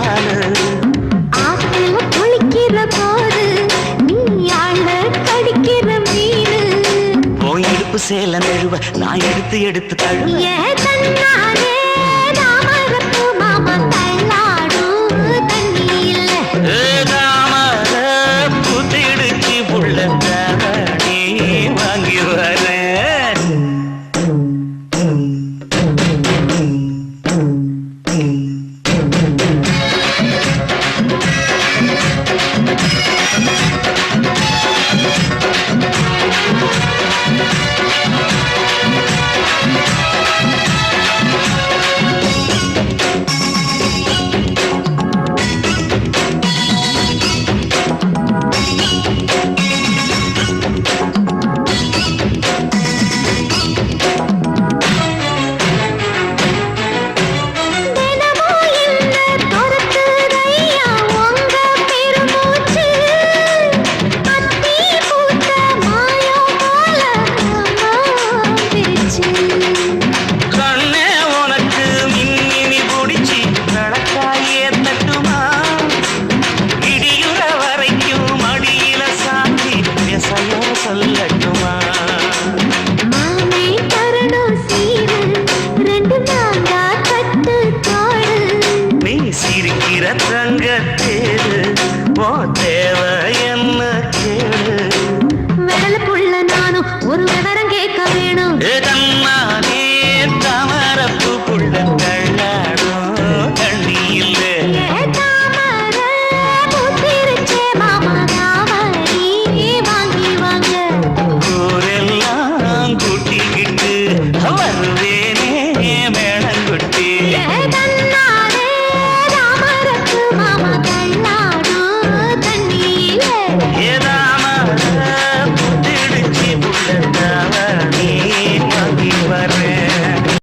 பாலு ஆத்துல குளிக்கிற போது நீ ஆள கடிக்கிற மீனு போய் இடுப்பு சேல நெழுவ நான் எடுத்து எடுத்து தழுவ ஏ தன்னாலே தாமரப்பு மாமா தள்ளாடும் தண்ணி இல்ல தாமர புத்திடுச்சு புள்ள நீ வாங்கி வர சொல்லட்டுமா மாமே தரணும் சீரு ரெண்டு நாங்கா கட்டு தோடு நீ சிரிக்கிற தங்கத்தேரு ஓ தேவை என்ன கேடு விரல புள்ள நானும் ஒரு விவரம் கேட்க வேணும் தன்னாலே தாமரப்பு புள்ள கள்ளாடும் தண்ணி இல்லை தாமர பூத்திருச்சே மாமா காவடி வாங்கி வாங்க ஊரெல்லாம் கூட்டிக்கிட்டு வருவேனே மேளங்குட்டி தன்